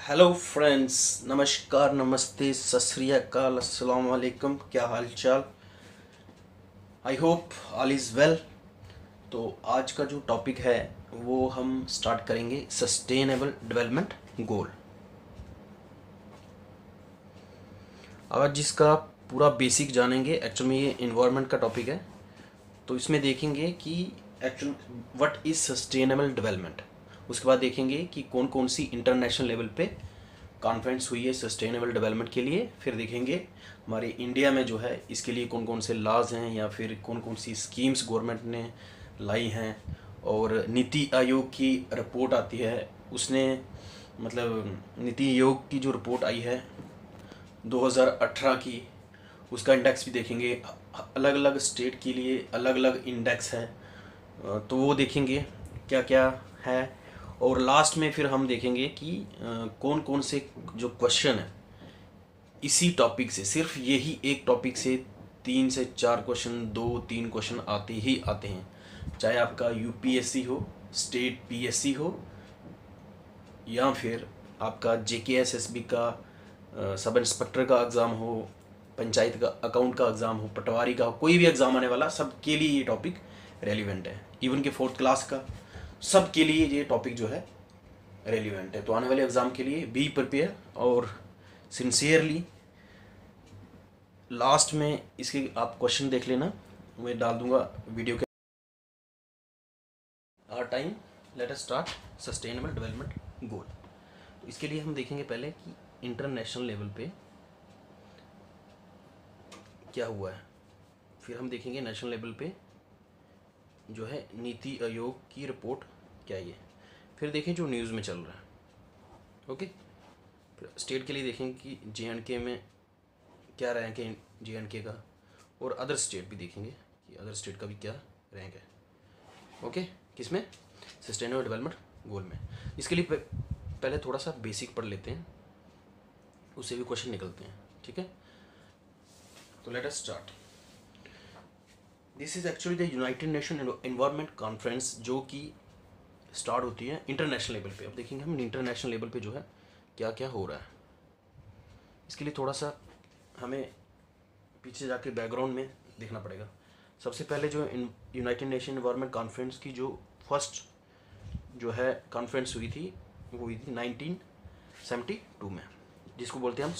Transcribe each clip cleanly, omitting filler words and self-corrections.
Hello friends, नमस्कार, नमस्ते, सत श्री अकाल, अस्सलाम वालेकुम। क्या हाल चाल? I hope all is well. तो आज का जो टॉपिक है वो हम स्टार्ट करेंगे सस्टेनेबल डेवलपमेंट गोल। आज जिसका पूरा बेसिक जानेंगे। एक्चुअल में ये इन्वायरमेंट का टॉपिक है, तो इसमें देखेंगे कि actual what is sustainable development. उसके बाद देखेंगे कि कौन कौन सी इंटरनेशनल लेवल पे कॉन्फ्रेंस हुई है सस्टेनेबल डेवलपमेंट के लिए। फिर देखेंगे हमारे इंडिया में जो है इसके लिए कौन कौन से लॉज हैं या फिर कौन कौन सी स्कीम्स गवर्नमेंट ने लाई हैं। और नीति आयोग की रिपोर्ट आती है, उसने मतलब नीति आयोग की जो रिपोर्ट आई है 2018 की, उसका इंडेक्स भी देखेंगे। अलग अलग स्टेट के लिए अलग अलग इंडेक्स है, तो वो देखेंगे क्या क्या है। और लास्ट में फिर हम देखेंगे कि कौन कौन से जो क्वेश्चन है इसी टॉपिक से, सिर्फ यही एक टॉपिक से 3 से 4 क्वेश्चन, 2-3 क्वेश्चन आते ही आते हैं। चाहे आपका यूपीएससी हो, स्टेट पीएससी हो, या फिर आपका जेकेएसएसबी का सब इंस्पेक्टर का एग्ज़ाम हो, पंचायत का अकाउंट का एग्ज़ाम हो, पटवारी का हो, कोई भी एग्ज़ाम आने वाला, सबके लिए ये टॉपिक रेलिवेंट है। इवन के 4th क्लास का, सबके लिए ये टॉपिक जो है रेलिवेंट है। तो आने वाले एग्ज़ाम के लिए बी प्रिपेयर और सिंसियरली। लास्ट में इसके आप क्वेश्चन देख लेना, मैं डाल दूंगा वीडियो के। Our time, let us start sustainable development goal. तो इसके लिए हम देखेंगे पहले कि इंटरनेशनल लेवल पे क्या हुआ है। फिर हम देखेंगे नेशनल लेवल पे जो है नीति आयोग की रिपोर्ट क्या है। फिर देखें जो न्यूज़ में चल रहा है। ओके, फिर स्टेट के लिए देखेंगे कि जे.एंड.के में क्या रैंक है जे.एंड.के का, और अदर स्टेट भी देखेंगे कि अदर स्टेट का भी क्या रैंक है। ओके, किसमें? सस्टेनेबल डेवलपमेंट गोल में। इसके लिए पहले थोड़ा सा बेसिक पढ़ लेते हैं, उससे भी क्वेश्चन निकलते हैं। ठीक है, तो late us start. This is actually the United nation environment conference, जो कि स्टार्ट होती है इंटरनेशनल लेवल पे। अब देखेंगे हम इंटरनेशनल लेवल पे जो है क्या क्या हो रहा है। इसके लिए थोड़ा सा हमें पीछे जाके बैकग्राउंड में देखना पड़ेगा। सबसे पहले जो यूनाइटेड नेशन एनवायरनमेंट कॉन्फ्रेंस की जो फर्स्ट जो है कॉन्फ्रेंस हुई थी, वो हुई थी 1972 में, जिसको बोलते हैं हम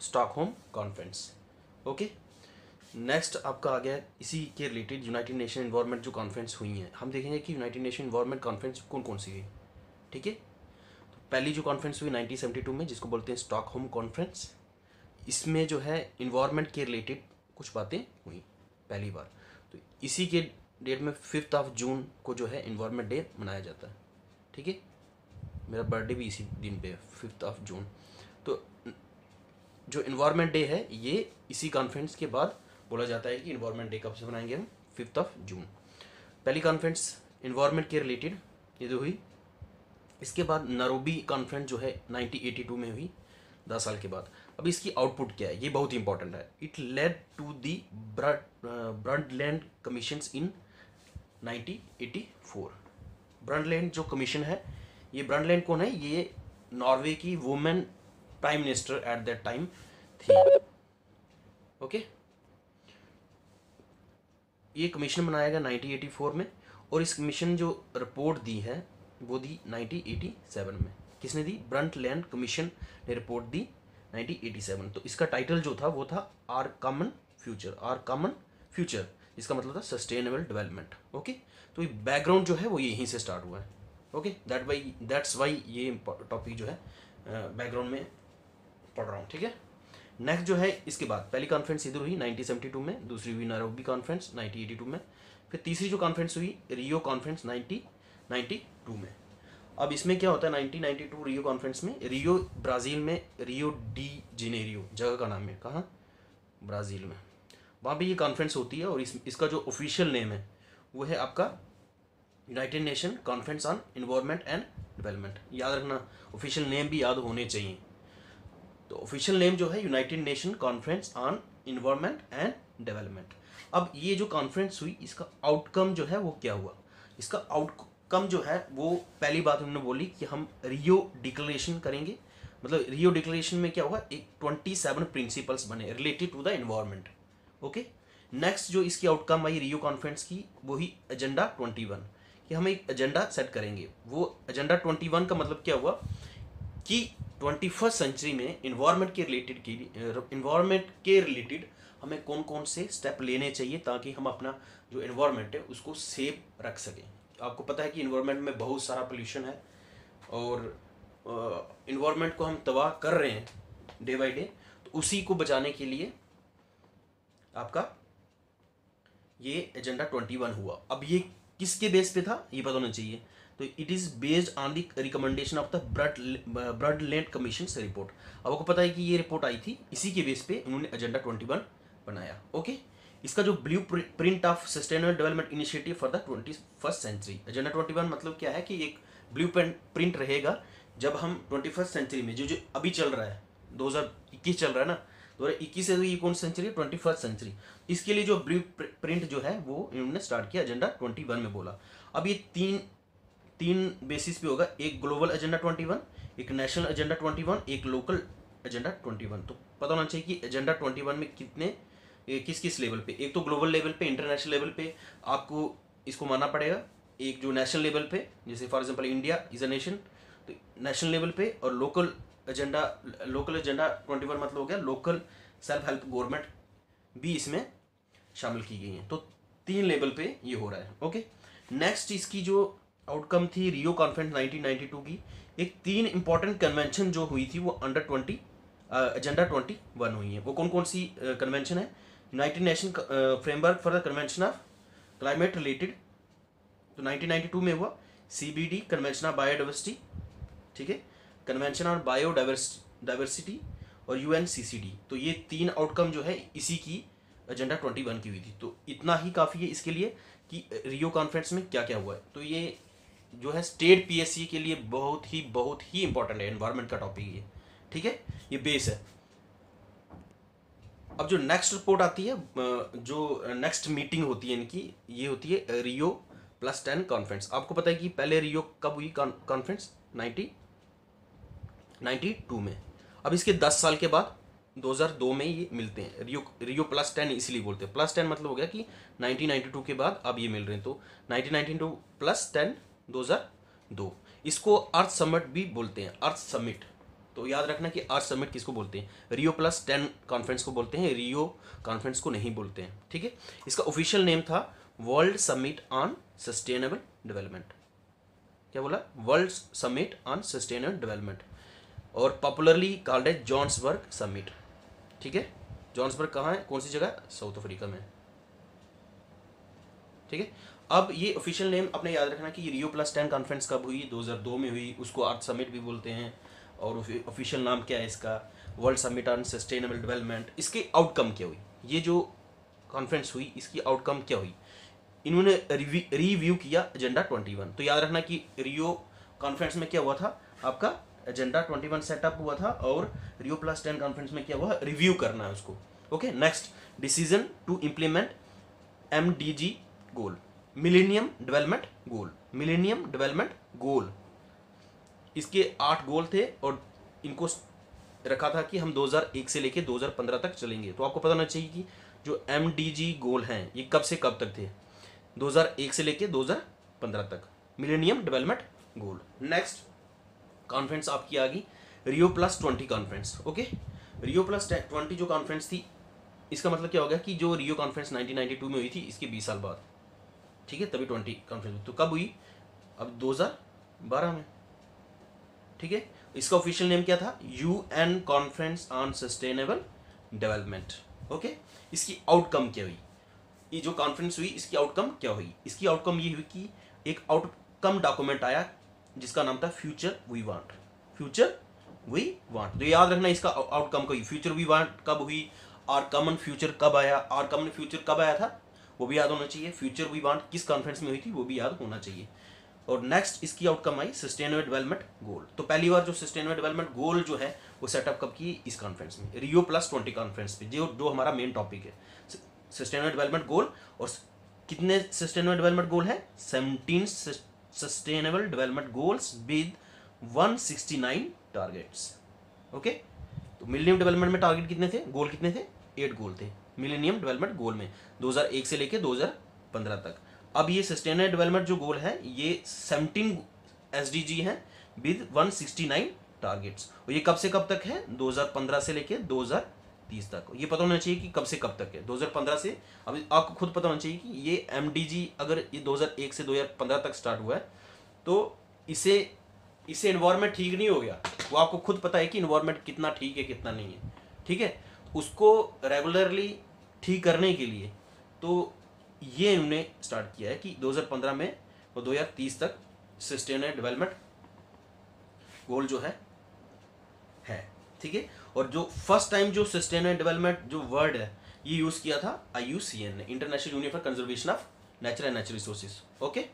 स्टॉकहोम कॉन्फ्रेंस। ओके, नेक्स्ट आपका आ गया इसी के रिलेटेड यूनाइटेड नेशन एनवायरनमेंट जो कॉन्फ्रेंस हुई हैं। हम देखेंगे कि यूनाइटेड नेशन एनवायरनमेंट कॉन्फ्रेंस कौन कौन सी हुई। ठीक है, तो पहली जो कॉन्फ्रेंस हुई 1972 में, जिसको बोलते हैं स्टॉकहोम कॉन्फ्रेंस, इसमें जो है इन्वायरमेंट के रिलेटेड कुछ बातें हुई पहली बार। तो इसी के डेट में 5 जून को जो है इन्वायरमेंट डे मनाया जाता है। ठीक है, मेरा बर्थडे भी इसी दिन पे है, 5 जून। तो जो इन्वायरमेंट डे है ये इसी कॉन्फ्रेंस के बाद बोला जाता है कि इन्वायरमेंट डे कब से मनाएंगे हम, 5 जून। पहली कॉन्फ्रेंस इन्वायरमेंट के रिलेटेड ये जो हुई। इसके बाद नैरोबी कॉन्फ्रेंस जो है 1982 में हुई, 10 साल के बाद। अब इसकी आउटपुट क्या है, ये बहुत इंपॉर्टेंट है। It led to the Brundtland commissions in 1984। Brundtland जो कमीशन है, ये ब्रंडलैंड कौन है? ये नॉर्वे की women prime minister at that time थी। ओके, ये कमीशन बनाया गया 1984 में, और इस कमीशन जो रिपोर्ट दी है वो दी 1987 में। किसने दी? ब्रंडलैंड कमीशन ने रिपोर्ट दी 1987। तो इसका टाइटल जो था वो था our common future. Our common future, इसका मतलब था सस्टेनेबल डेवलपमेंट। ओके, तो ये बैकग्राउंड जो है वो यहीं से स्टार्ट हुआ है। ओके, दैट्स वाई ये टॉपिक जो है बैकग्राउंड में पढ़ रहा हूँ। ठीक है, नेक्स्ट जो है इसके बाद पहली कॉन्फ्रेंस इधर हुई 1972 में, दूसरी हुई नैरोबी कॉन्फ्रेंस 1982 में, फिर तीसरी जो कॉन्फ्रेंस हुई रियो कॉन्फ्रेंस 1992 में। अब इसमें क्या होता है 1992 रियो कॉन्फ्रेंस में? रियो ब्राज़ील में, रियो डी जेनेरियो जगह का नाम है, कहाँ? ब्राज़ील में। वहाँ पे ये कॉन्फ्रेंस होती है, और इसका जो ऑफिशियल नेम है वो है आपका United nation conference on environment and development. याद रखना, ऑफिशियल नेम भी याद होने चाहिए। तो ऑफिशियल नेम जो है United nation conference on environment and development. अब ये जो कॉन्फ्रेंस हुई, इसका आउटकम जो है वो क्या हुआ? इसका आउटकम जो है वो, पहली बात उन्होंने बोली कि हम रियो डिक्लेरेशन करेंगे, मतलब रियो डिक्लेरेशन में क्या हुआ, एक 27 प्रिंसिपल्स बने related to the environment. Okay, next जो इसकी आउटकम आई रियो कॉन्फ्रेंस की, वही एजेंडा 21, कि हम एक एजेंडा सेट करेंगे। वो एजेंडा 21 का मतलब क्या हुआ कि 21st सेंचुरी में इन्वायरमेंट के रिलेटेड हमें कौन कौन से स्टेप लेने चाहिए ताकि हम अपना जो इन्वायरमेंट है उसको सेफ रख सकें। आपको पता है कि इन्वायरमेंट में बहुत सारा पोल्यूशन है और इन्वायरमेंट को हम तबाह कर रहे हैं डे बाई डे, तो उसी को बचाने के लिए आपका ये एजेंडा 21 हुआ। अब ये किसके बेस पे था ये पता होना चाहिए। तो it is based on the recommendation of the Brundtland commission से रिपोर्ट। अब आपको पता है कि ये रिपोर्ट आई थी, इसी के बेस पे उन्होंने एजेंडा 21 बनाया। ओके, इसका जो blueprint of sustainable development initiative for the 21st century, agenda 21 मतलब क्या है कि एक ब्लू प्रिंट रहेगा जब हम 21st सेंचुरी में जो अभी चल रहा है 2021 चल रहा है ना, 2021 से तो ये कौन सेंचुरी है, 21st सेंचुरी। इसके लिए जो ब्लू प्रिंट जो है वो इन्होंने स्टार्ट किया एजेंडा 21 में बोला। अब ये तीन बेसिस पे होगा, एक ग्लोबल एजेंडा 21, एक नेशनल एजेंडा 21, एक लोकल एजेंडा 21। तो पता होना चाहिए कि एजेंडा 21 में कितने किस किस लेवल पे, एक तो ग्लोबल लेवल पे, इंटरनेशनल लेवल पे आपको इसको मानना पड़ेगा, एक जो नेशनल लेवल पे जैसे for example India is a nation, तो नेशनल लेवल पे, और लोकल एजेंडा 21 मतलब हो गया लोकल सेल्फ हेल्प गवर्नमेंट भी इसमें शामिल की गई हैं। तो 3 लेवल पे ये हो रहा है। ओके, नेक्स्ट इसकी जो आउटकम थी रियो कॉन्फ्रेंस 1992 की, एक 3 इंपॉर्टेंट कन्वेंशन जो हुई थी वो अंडर एजेंडा 21 हुई है। वो कौन कौन सी कन्वेंशन है, United nation framework for the convention of climate related, तो 1992 में हुआ। CBD कन्वेंशन ऑफ बायोडाइवर्सिटी, ठीक है, कन्वेंशन ऑन बायोडाइवर्सिटी और UNCCD। तो ये 3 आउटकम जो है इसी की एजेंडा 21 की हुई थी। तो इतना ही काफ़ी है इसके लिए कि रियो कॉन्फ्रेंस में क्या क्या हुआ है। तो ये जो है स्टेट PSC के लिए बहुत ही इंपॉर्टेंट है, एनवायरनमेंट का टॉपिक ये, ठीक है, ये बेस है। अब जो नेक्स्ट रिपोर्ट आती है, जो नेक्स्ट मीटिंग होती है इनकी, ये होती है रियो +10 कॉन्फ्रेंस। आपको पता है कि पहले रियो कब हुई कॉन्फ्रेंस, 1992 में। अब इसके 10 साल के बाद 2002 में ये मिलते हैं। रियो +10 इसलिए बोलते हैं, +10 मतलब हो गया कि 1992 के बाद अब ये मिल रहे हैं। तो 1992 + 10 2002, इसको अर्थ समिट भी बोलते हैं, अर्थ समिट। तो याद रखना कि अर्थ समिट किसको बोलते हैं, रियो +10 कॉन्फ्रेंस को बोलते हैं, रियो कॉन्फ्रेंस को नहीं बोलते हैं, ठीक है। इसका ऑफिशियल नेम था world summit on sustainable development. क्या बोला, world summit on sustainable development, और popularly called as Johannesburg summit, ठीक है। जोहान्सबर्ग कहाँ है, कौन सी जगह, साउथ अफ्रीका में, ठीक है। अब ये ऑफिशियल नेम अपने याद रखना कि रियो +10 कॉन्फ्रेंस कब हुई, 2002 में हुई, उसको अर्थ समिट भी बोलते हैं। और ऑफिशियल नाम क्या है इसका, world summit on sustainable development. इसके आउटकम क्या हुई, ये जो कॉन्फ्रेंस हुई इसकी आउटकम क्या हुई, इन्होंने रिव्यू किया एजेंडा 21। तो याद रखना कि रियो कॉन्फ्रेंस में क्या हुआ था, आपका एजेंडा 21 सेटअप हुआ था, और रियो +10 कॉन्फ्रेंस में क्या हुआ, रिव्यू करना है उसको। Okay, next, decision to implement MDG goal, millennium development goal, millennium development goal. इसके 8 गोल थे और इनको रखा था कि हम 2001 से लेके 2015 तक चलेंगे। तो आपको पता होना चाहिए कि जो MDG गोल हैं ये कब से कब तक थे, 2001 से लेके 2015 तक, मिलेनियम डेवलपमेंट गोल। नेक्स्ट कॉन्फ्रेंस आपकी आ गई रियो +20 कॉन्फ्रेंस। ओके, रियो +20 जो कॉन्फ्रेंस थी, इसका मतलब क्या हो गया कि जो रियो कॉन्फ्रेंस 1992 में हुई थी इसके 20 साल बाद, ठीक है, तभी 20 कॉन्फ्रेंस। तो कब हुई, अब 2012 में, ठीक है। इसका ऑफिशियल नेम क्या था, UN conference on sustainable development. Okay, इसकी आउटकम क्या हुई, ये जो कॉन्फ्रेंस हुई इसकी आउटकम क्या हुई, इसकी आउटकम ये हुई कि एक आउटकम डॉक्यूमेंट आया जिसका नाम था future we want, future we want. तो याद रखना इसका आउटकम को, फ्यूचर वी वांट कब हुई, और कॉमन फ्यूचर कब आया, और कॉमन फ्यूचर कब आया था वो भी याद होना चाहिए, फ्यूचर वी वांट किस कॉन्फ्रेंस में हुई थी वो भी याद होना चाहिए। और नेक्स्ट इसकी आउटकम आई सस्टेनेबल डेवलपमेंट गोल। तो पहली बार जो सस्टेनेबल डेवलपमेंट गोल जो है वो सेटअप कब की, इस कॉन्फ्रेंस में, रियो +20 कॉन्फ्रेंस पे, जो हमारा मेन टॉपिक है सस्टेनेबल डेवलपमेंट गोल। और कितने सस्टेनेबल डेवलपमेंट गोल है, 17 sustainable development goals with 169 targets. Okay, तो मिलेनियम डेवलपमेंट में टारगेट कितने थे, गोल कितने थे, 8 गोल थे मिलेनियम डेवलपमेंट गोल में 2001 से लेके 2015 तक। अब ये सस्टेनेबल डेवलपमेंट जो गोल है ये 17 SDG हैं विद 169 टारगेट्स, और ये कब से कब तक है, 2015 से लेके 2030 तक। ये पता होना चाहिए कि कब से कब तक है, 2015 से, अभी आपको खुद पता होना चाहिए कि ये MDG अगर ये 2001 से 2015 तक स्टार्ट हुआ है तो इसे इन्वायरमेंट ठीक नहीं हो गया, वो आपको खुद पता है कि इन्वायरमेंट कितना ठीक है कितना नहीं है, ठीक है, उसको रेगुलरली ठीक करने के लिए तो ये इन्होंने स्टार्ट किया है कि 2015 में और 2030 तक सस्टेनेबल डेवलपमेंट गोल जो है, ठीक है। और जो फर्स्ट टाइम जो सस्टेनेबल डेवलपमेंट जो वर्ड है ये यूज किया था IUCN ने, international union for conservation of nature and natural resources. Okay,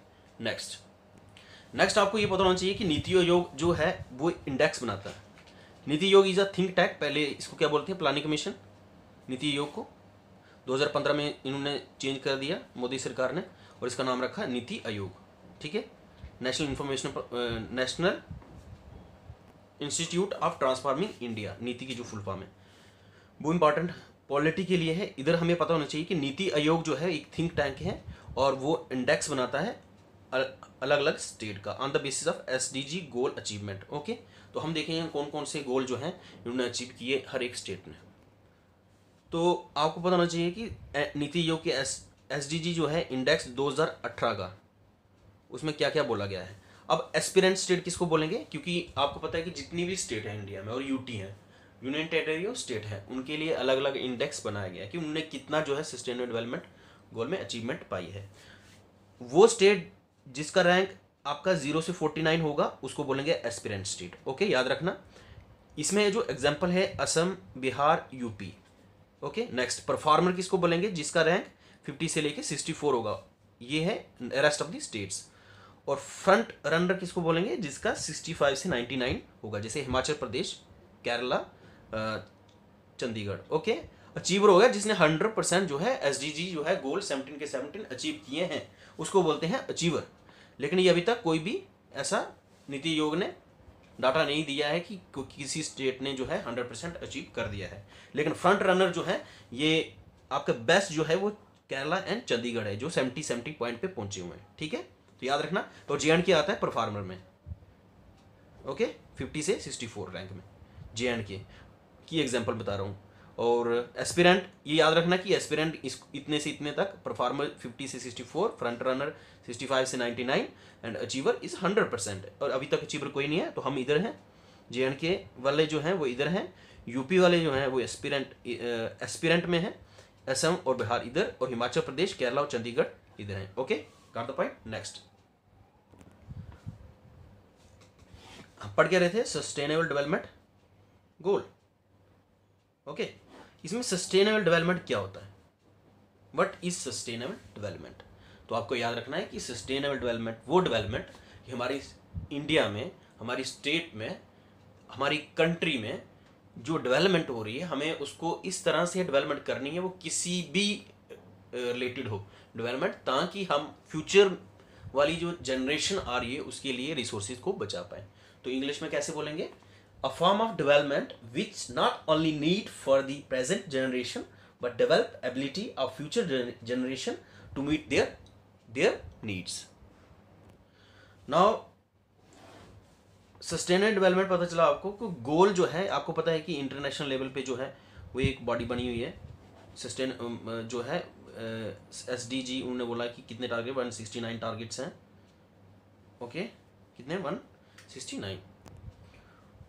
next आपको ये पता होना चाहिए कि नीति आयोग जो है वो इंडेक्स बनाता है। NITI Aayog is a think tank, पहले इसको क्या बोलते हैं, प्लानिंग कमीशन। नीति आयोग को 2015 में इन्होंने चेंज कर दिया मोदी सरकार ने, और इसका नाम रखा नीति आयोग, ठीक है। National institute of transforming India, नीति की जो फुल फॉर्म है, वो इंपॉर्टेंट पॉलिटी के लिए है। इधर हमें पता होना चाहिए कि नीति आयोग जो है एक थिंक टैंक है और वो इंडेक्स बनाता है अलग अलग स्टेट का on the basis of SDG goal achievement. Okay, तो हम देखेंगे कौन कौन से गोल जो हैं इन्होंने अचीव किए हर एक स्टेट ने। तो आपको पता होना चाहिए कि नीति आयोग के SDG जो है इंडेक्स 2018 का, उसमें क्या क्या बोला गया है। अब एस्पिरेंट स्टेट किसको बोलेंगे, क्योंकि आपको पता है कि जितनी भी स्टेट है इंडिया में और UT है, यूनियन टेरिटरी और स्टेट है, उनके लिए अलग अलग इंडेक्स बनाया गया है कि उन्होंने कितना जो है सस्टेनेबल डेवलपमेंट गोल में अचीवमेंट पाई है। वो स्टेट जिसका रैंक आपका 0 से 49 होगा उसको बोलेंगे एस्पिरेंट स्टेट। ओके, याद रखना। इसमें जो एग्जाम्पल है Assam, Bihar, UP। Okay, next performer किसको बोलेंगे, जिसका रैंक 50 से लेके 64 होगा, ये है रेस्ट ऑफ द स्टेट्स। और फ्रंट रनर किसको बोलेंगे, जिसका 65 से 99 होगा, जैसे हिमाचल प्रदेश, केरला, चंडीगढ़। ओके, अचीवर होगा जिसने 100% जो है SDG जो है गोल 17 के 17 अचीव किए हैं, उसको बोलते हैं अचीवर। लेकिन ये अभी तक कोई भी ऐसा नीति आयोग ने डाटा नहीं दिया है कि किसी स्टेट ने जो है 100% अचीव कर दिया है। लेकिन फ्रंट रनर जो है ये आपका बेस्ट जो है वो केरला एंड चंडीगढ़ है, जो 70 पॉइंट पे पहुंचे हुए हैं, ठीक है। तो याद रखना। तो JNK आता है परफॉर्मर में, ओके, 50 से 64 रैंक में JNK की एग्जांपल बता रहा हूँ। और एस्पिरेंट ये याद रखना कि एस्पिरेंट इतने से इतने तक, परफॉर्मर 50 से 64, फ्रंट रनर 65 से 99 एंड अचीवर इज 100%। और अभी तक अचीवर कोई नहीं है, तो हम इधर हैं। JNK वाले जो हैं वो इधर हैं, UP वाले जो हैं वो एस्पिरेंट में हैं, असम और बिहार इधर, और हिमाचल प्रदेश, केरला और चंडीगढ़ इधर हैं। Okay, got the point. Next पढ़ क्या रहे थे, सस्टेनेबल डेवलपमेंट गोल। ओके, इसमें सस्टेनेबल डेवलपमेंट क्या होता है, व्हाट इज सस्टेनेबल डेवलपमेंट। तो आपको याद रखना है कि सस्टेनेबल डेवलपमेंट वो डेवलपमेंट कि हमारी इंडिया में, हमारी स्टेट में, हमारी कंट्री में जो डेवलपमेंट हो रही है, हमें उसको इस तरह से डेवलपमेंट करनी है, वो किसी भी रिलेटेड हो डेवलपमेंट, ताकि हम फ्यूचर वाली जो जनरेशन आ रही है उसके लिए रिसोर्सेज को बचा पाए। तो इंग्लिश में कैसे बोलेंगे, a form of development which not only need for the present generation but develop ability of future generation to meet their needs. Now sustainable development पता चला आपको कि गोल जो है, आपको पता है कि इंटरनेशनल लेवल पे जो है वो एक बॉडी बनी हुई है सस्टेन जो है SDG। उन्होंने बोला कि कितने टारगेट, 169 टारगेट्स हैं। ओके, कितने, 169,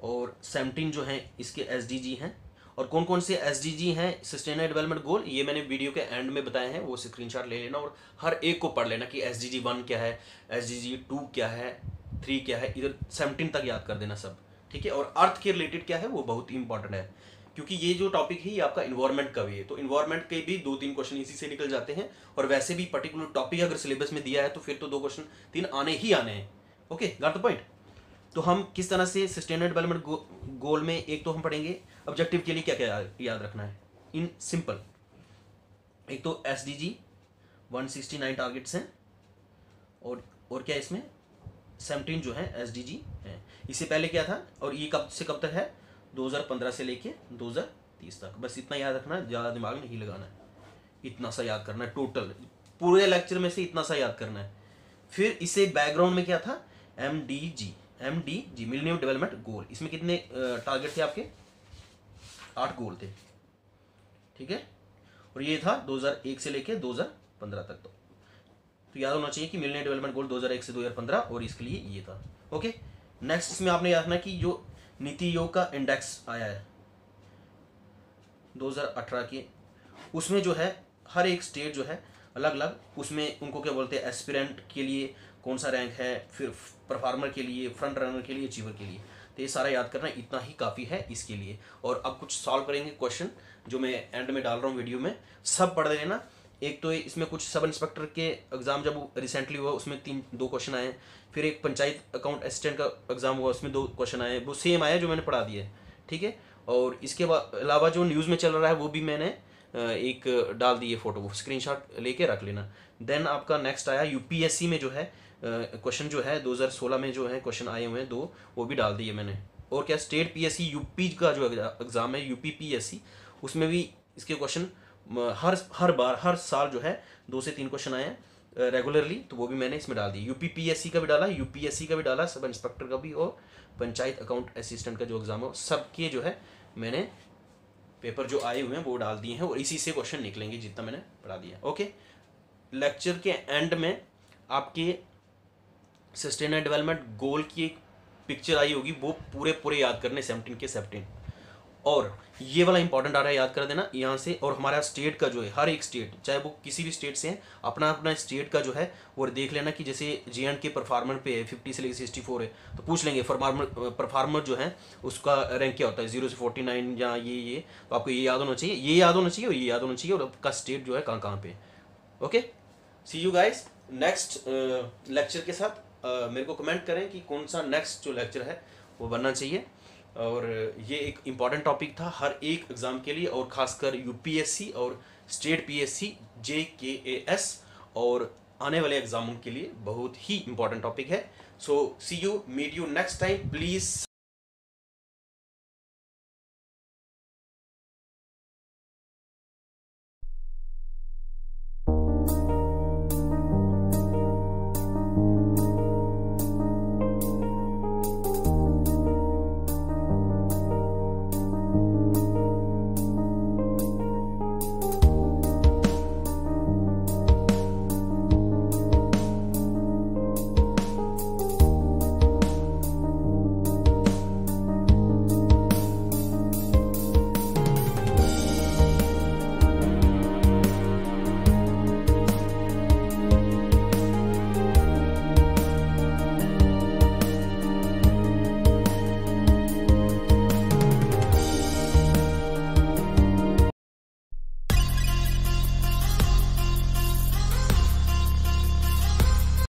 और 17 जो हैं इसके SDG हैं। और कौन कौन से SDG हैं सस्टेनेबल डेवलपमेंट गोल, ये मैंने वीडियो के एंड में बताए हैं, वो स्क्रीनशॉट ले लेना और हर एक को पढ़ लेना कि SDG 1 क्या है, SDG 2 क्या है, 3 क्या है, इधर 17 तक याद कर देना सब, ठीक है। और अर्थ के रिलेटेड क्या है वो बहुत ही इंपॉर्टेंट है, क्योंकि ये जो टॉपिक है ये आपका इन्वायरमेंट का भी है, तो इन्वायरमेंट के भी 2-3 क्वेश्चन इसी से निकल जाते हैं। और वैसे भी पर्टिकुलर टॉपिक अगर सिलेबस में दिया है तो फिर तो 2 क्वेश्चन 3 आने ही आने हैं। Okay, got the point. तो हम किस तरह से सस्टेनेबल डेवलपमेंट गोल में, एक तो हम पढ़ेंगे ऑब्जेक्टिव के लिए क्या क्या याद रखना है इन सिंपल। एक तो SDG 169 टारगेट्स हैं, और क्या इसमें 17 जो है SDG है। इससे पहले क्या था, और ये कब से कब तक है, 2015 से लेके 2030 तक, बस इतना याद रखना है, ज़्यादा दिमाग नहीं लगाना है, इतना सा याद करना है टोटल, पूरे लेक्चर में से इतना सा याद करना है। फिर इसे बैकग्राउंड में क्या था, MDG मिलेनियम डेवलपमेंट गोल, इसमें कितने टारगेट थे आपके, 8 गोल थे, ठीक है, और ये था 2001 से लेके 2015 तक। तो याद होना चाहिए कि मिलेनियम डेवलपमेंट गोल 2001 से 2015, और इसके लिए ये था। ओके, नेक्स्ट इसमें आपने याद रखना कि जो नीति आयोग का इंडेक्स आया है 2018 के, उसमें जो है हर एक स्टेट जो है अलग अलग, उसमें उनको क्या बोलते हैं, एस्पिरेंट के लिए कौन सा रैंक है, फिर परफॉर्मर के लिए, फ्रंट रनर के लिए, अचीवर के लिए। तो ये सारा याद करना इतना ही काफ़ी है इसके लिए। और अब कुछ सॉल्व करेंगे क्वेश्चन जो मैं एंड में डाल रहा हूँ वीडियो में, सब पढ़ लेना। एक तो इसमें कुछ सब इंस्पेक्टर के एग्ज़ाम जब रिसेंटली हुआ उसमें 2 क्वेश्चन आए, फिर एक पंचायत अकाउंट असिस्टेंट का एग्ज़ाम हुआ उसमें 2 क्वेश्चन आए, वो सेम आया जो मैंने पढ़ा दिया है, ठीक है। और इसके अलावा जो न्यूज़ में चल रहा है वो भी मैंने एक डाल दी है फ़ोटो, वो स्क्रीनशॉट लेके रख लेना। देन आपका नेक्स्ट आया यूपीएससी में जो है क्वेश्चन जो है 2016 में जो है क्वेश्चन आए हुए हैं 2, वो भी डाल दिए मैंने। और क्या स्टेट पीएससी यूपी का जो एग्ज़ाम है यूपी पीएससी, उसमें भी इसके क्वेश्चन हर साल जो है 2 से 3 क्वेश्चन आए हैं रेगुलरली, तो वो भी मैंने इसमें डाल दिया। यूपी पीएससी का भी डाला, यूपीएससी का भी डाला, सब इंस्पेक्टर का भी, और पंचायत अकाउंट असिस्टेंट का जो एग्ज़ाम है सबके जो है मैंने पेपर जो आए हुए हैं वो डाल दिए हैं, और इसी से क्वेश्चन निकलेंगे जितना मैंने पढ़ा दिया। ओके, लेक्चर के एंड में आपके सस्टेनेबल डेवलपमेंट गोल की एक पिक्चर आई होगी, वो पूरे याद करने 17 के 17। और ये वाला इंपॉर्टेंट आ रहा है, याद कर देना यहाँ से। और हमारा स्टेट का जो है, हर एक स्टेट चाहे वो किसी भी स्टेट से है, अपना अपना स्टेट का जो है वो देख लेना कि जैसे JNK के परफार्मर पे है 50 से लेकर 64 है, तो पूछ लेंगे परफार्मर जो है उसका रैंक क्या होता है 0 से 49 या ये, तो आपको ये याद होना चाहिए, ये याद होना चाहिए, और ये याद होना चाहिए, और आपका स्टेट जो है कहाँ कहाँ पे। Okay, see you guys next lecture के साथ। मेरे को कमेंट करें कि कौन सा नेक्स्ट जो लेक्चर है वो बनना चाहिए। और ये एक इम्पॉर्टेंट टॉपिक था हर एक एग्ज़ाम के लिए, और ख़ासकर यूपीएससी और स्टेट पीएससी JKAS और आने वाले एग्ज़ामों के लिए बहुत ही इम्पॉर्टेंट टॉपिक है। So see you, meet you next time please.